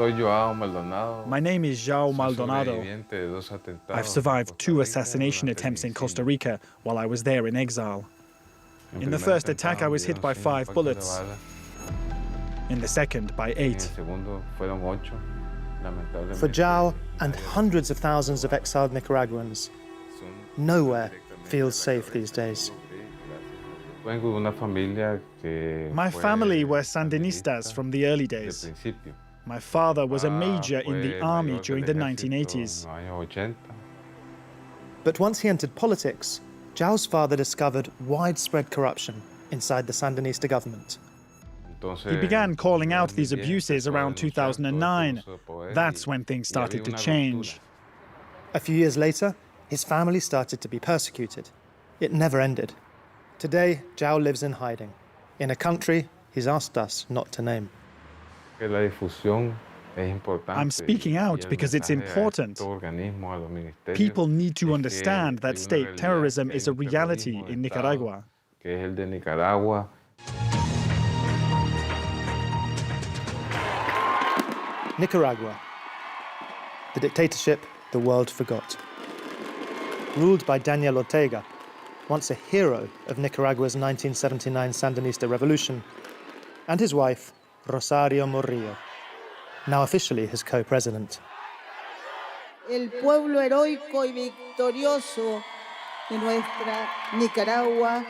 My name is João Maldonado. I've survived 2 assassination attempts in Costa Rica while I was there in exile. In the first attack, I was hit by 5 bullets. In the second, by 8. For João and hundreds of thousands of exiled Nicaraguans, nowhere feels safe these days. My family were Sandinistas from the early days. My father was a major in the army during the 1980s. But once he entered politics, João's father discovered widespread corruption inside the Sandinista government. He began calling out these abuses around 2009. That's when things started to change. A few years later, his family started to be persecuted. It never ended. Today, João lives in hiding, in a country he's asked us not to name. I'm speaking out because it's important. People need to understand that state terrorism is a reality in Nicaragua. Nicaragua, the dictatorship the world forgot. Ruled by Daniel Ortega, once a hero of Nicaragua's 1979 Sandinista revolution, and his wife, Rosario Murillo, now officially his co-president. El pueblo heroico y victorioso de nuestra Nicaragua,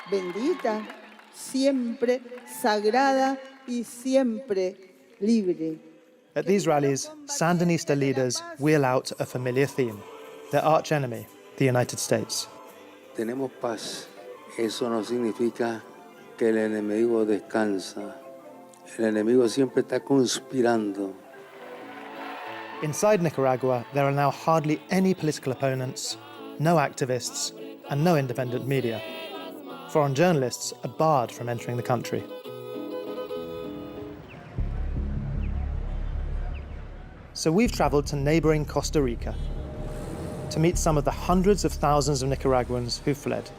bendita, siempre sagrada y siempre libre. At these rallies, Sandinista leaders wheel out a familiar theme, their arch-enemy, the United States. Tenemos paz. Eso no significa que el enemigo descansa. El enemigo siempre está conspirando. Inside Nicaragua, there are now hardly any political opponents, no activists, and no independent media. Foreign journalists are barred from entering the country. So we've traveled to neighboring Costa Rica to meet some of the hundreds of thousands of Nicaraguans who fled.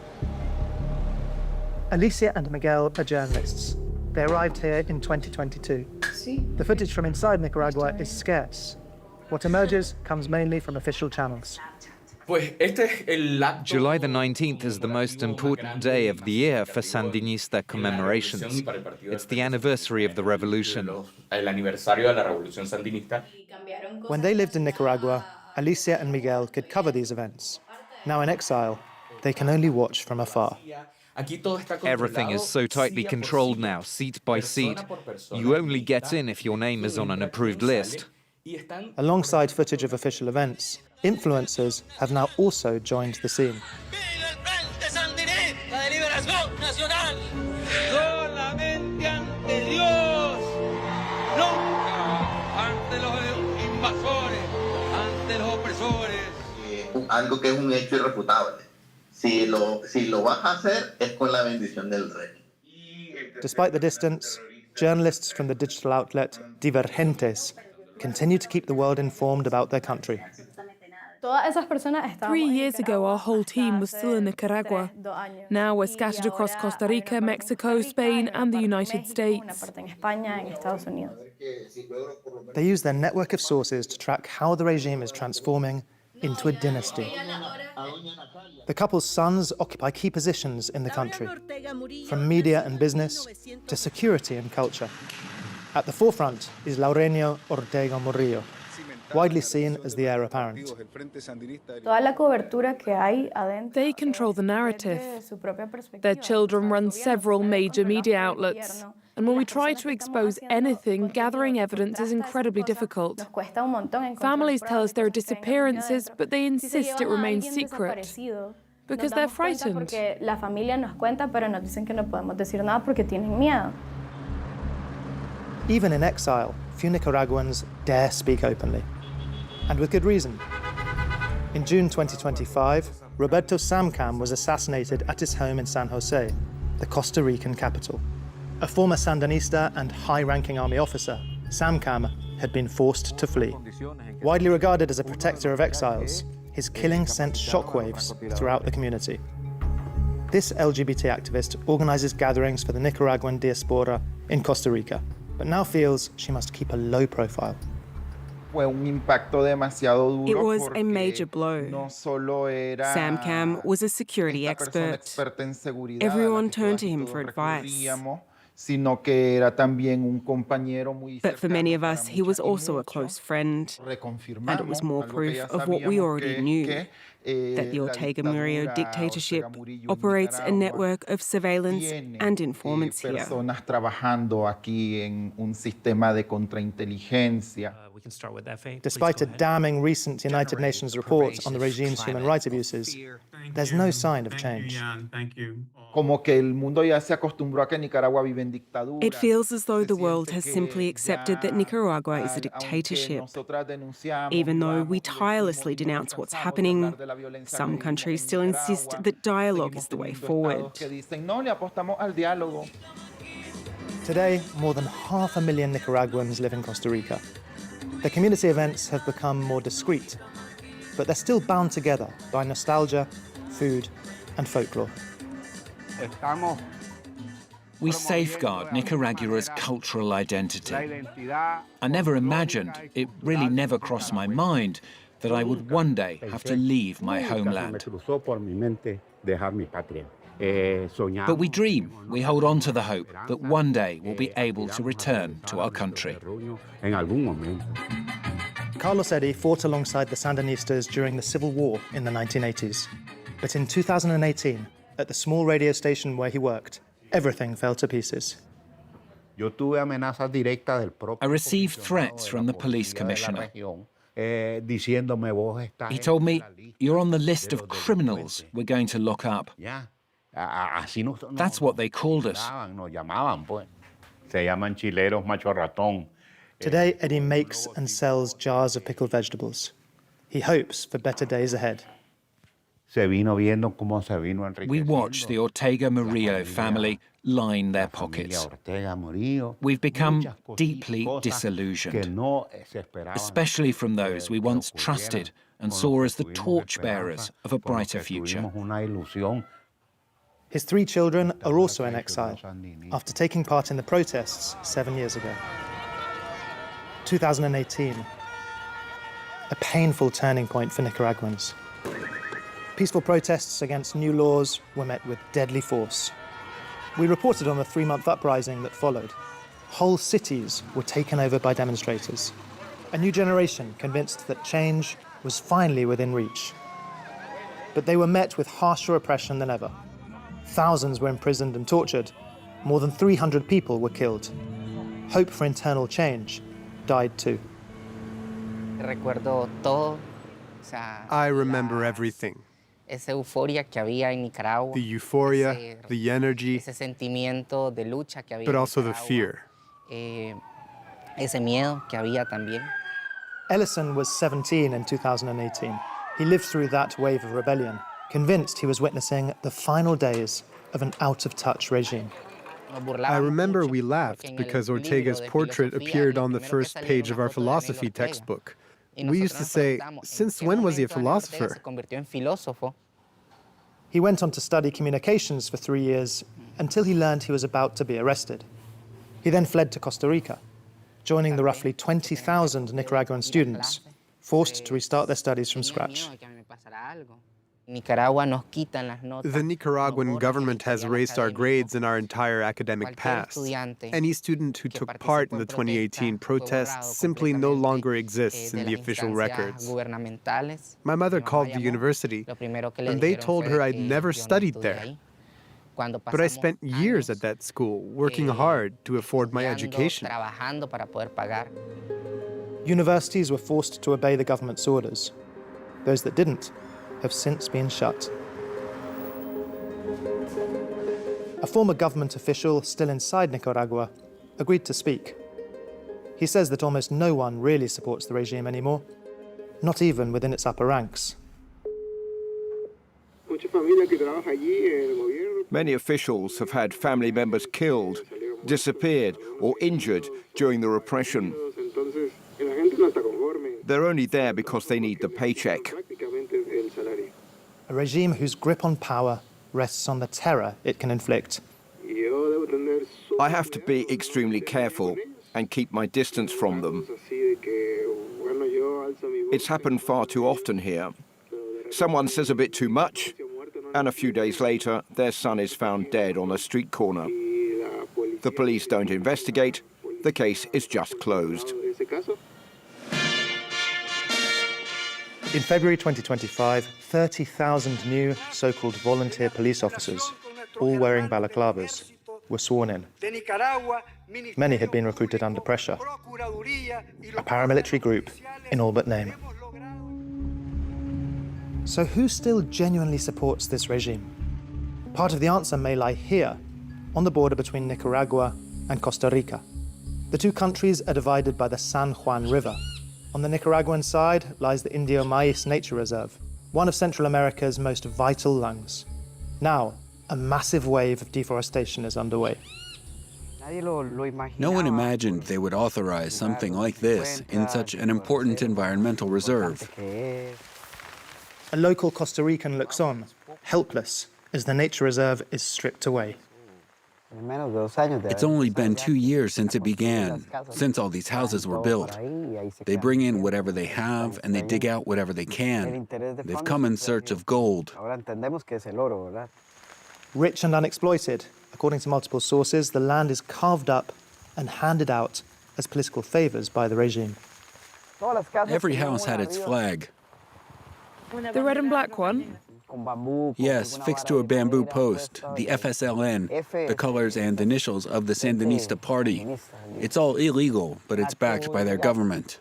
Alicia and Miguel are journalists. They arrived here in 2022. The footage from inside Nicaragua is scarce. What emerges comes mainly from official channels. July the 19th is the most important day of the year for Sandinista commemorations. It's the anniversary of the revolution. When they lived in Nicaragua, Alicia and Miguel could cover these events. Now in exile, they can only watch from afar. Everything is so tightly controlled now, seat by seat. You only get in if your name is on an approved list. Alongside footage of official events, influencers have now also joined the scene. Algo que es un hecho irrefutable. Si lo vas a hacer es con la bendición del rey. Despite the distance, journalists from the digital outlet Divergentes continue to keep the world informed about their country. 3 years ago, our whole team was still in Nicaragua. Now we're scattered across Costa Rica, Mexico, Spain, and the United States. They use their network of sources to track how the regime is transforming into a dynasty. The couple's sons occupy key positions in the country, from media and business to security and culture. At the forefront is Laurence Ortega Murillo, widely seen as the heir apparent. They control the narrative. Their children run several major media outlets. And when we try to expose anything, gathering evidence is incredibly difficult. Families tell us there are disappearances, but they insist it remains secret because they're frightened. Even in exile, few Nicaraguans dare speak openly. And with good reason. In June 2025, Roberto Samcam was assassinated at his home in San Jose, the Costa Rican capital. A former Sandinista and high-ranking army officer, Samcam had been forced to flee. Widely regarded as a protector of exiles, his killing sent shockwaves throughout the community. This LGBT activist organizes gatherings for the Nicaraguan diaspora in Costa Rica. but now feels she must keep a low profile. It was a major blow. Sam Cam was a security expert. Everyone turned to him for advice. But for many of us, he was also a close friend. And it was more proof of what we already knew, that the Ortega Murillo dictatorship operates a network of surveillance and informants here. Despite a damning recent United Nations report on the regime's human rights abuses, there's no sign of change. It feels as though the world has simply accepted that Nicaragua is a dictatorship. Even though we tirelessly denounce what's happening, some countries still insist that dialogue is the way forward. Today, more than 500,000 Nicaraguans live in Costa Rica. Their community events have become more discreet, but they're still bound together by nostalgia, food, and folklore. We safeguard Nicaragua's cultural identity. I never imagined, it really never crossed my mind, that I would one day have to leave my homeland. But we dream, we hold on to the hope that one day we'll be able to return to our country. Carlos Eddy fought alongside the Sandinistas during the Civil War in the 1980s. But in 2018, at the small radio station where he worked, everything fell to pieces. I received threats from the police commissioner. He told me, "You're on the list of criminals we're going to lock up." That's what they called us. Today, Eddy makes and sells jars of pickled vegetables. He hopes for better days ahead. We watch the Ortega Murillo family line their pockets. We've become deeply disillusioned, especially from those we once trusted and saw as the torchbearers of a brighter future. His 3 children are also in exile after taking part in the protests 7 years ago. 2018, a painful turning point for Nicaraguans. Peaceful protests against new laws were met with deadly force. We reported on the 3-month uprising that followed. Whole cities were taken over by demonstrators. A new generation convinced that change was finally within reach. But they were met with harsher repression than ever. Thousands were imprisoned and tortured. More than 300 people were killed. Hope for internal change died too. I remember everything. The euphoria, the energy, but also the fear. Ellison was 17 in 2018. He lived through that wave of rebellion, convinced he was witnessing the final days of an out-of-touch regime. I remember we laughed because Ortega's portrait appeared on the first page of our philosophy textbook. We used to say, "Since when was he a philosopher?" He went on to study communications for 3 years until he learned he was about to be arrested. He then fled to Costa Rica, joining the roughly 20,000 Nicaraguan students forced to restart their studies from scratch. The Nicaraguan government has erased our grades in our entire academic past. Any student who took part in the 2018 protests simply no longer exists in the official records. My mother called the university, and they told her I'd never studied there. But I spent years at that school, working hard to afford my education. Universities were forced to obey the government's orders. Those that didn't have since been shut. A former government official still inside Nicaragua agreed to speak. He says that almost no one really supports the regime anymore, not even within its upper ranks. Many officials have had family members killed, disappeared, or injured during the repression. They're only there because they need the paycheck. A regime whose grip on power rests on the terror it can inflict. I have to be extremely careful. and keep my distance from them. It's happened far too often here. Someone says a bit too much, and a few days later, their son is found dead on a street corner. The police don't investigate. The case is just closed. In February 2025, 30,000 new so-called volunteer police officers, all wearing balaclavas, were sworn in. Many had been recruited under pressure. A paramilitary group in all but name. So who still genuinely supports this regime? Part of the answer may lie here, on the border between Nicaragua and Costa Rica. The two countries are divided by the San Juan River. On the Nicaraguan side lies the Indio Maíz Nature Reserve, one of Central America's most vital lungs. Now, a massive wave of deforestation is underway. No one imagined they would authorize something like this in such an important environmental reserve. A local Costa Rican looks on, helpless, as the nature reserve is stripped away. It's only been 2 years since it began, since all these houses were built. They bring in whatever they have, and they dig out whatever they can. They've come in search of gold. Rich and unexploited, according to multiple sources, the land is carved up and handed out as political favors by the regime. Every house had its flag. The red and black one? Yes, fixed to a bamboo post, the FSLN, the colors and initials of the Sandinista party. It's all illegal, but it's backed by their government.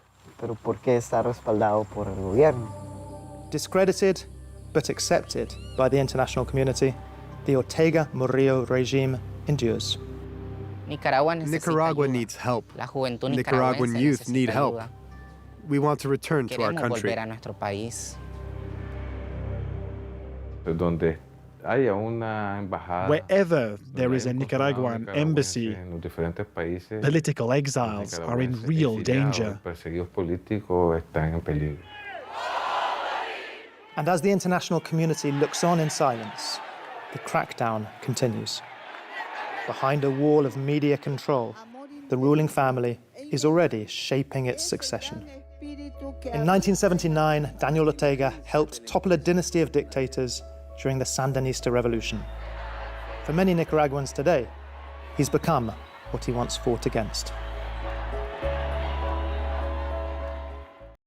Discredited, but accepted by the international community, the Ortega Murillo regime endures. Nicaragua needs help. Nicaraguan youth need help. We want to return to our country. Wherever there is a Nicaraguan embassy, political exiles are in real danger. And as the international community looks on in silence, the crackdown continues. Behind a wall of media control, the ruling family is already shaping its succession. In 1979, Daniel Ortega helped topple a dynasty of dictators during the Sandinista revolution. For many Nicaraguans today, he's become what he once fought against.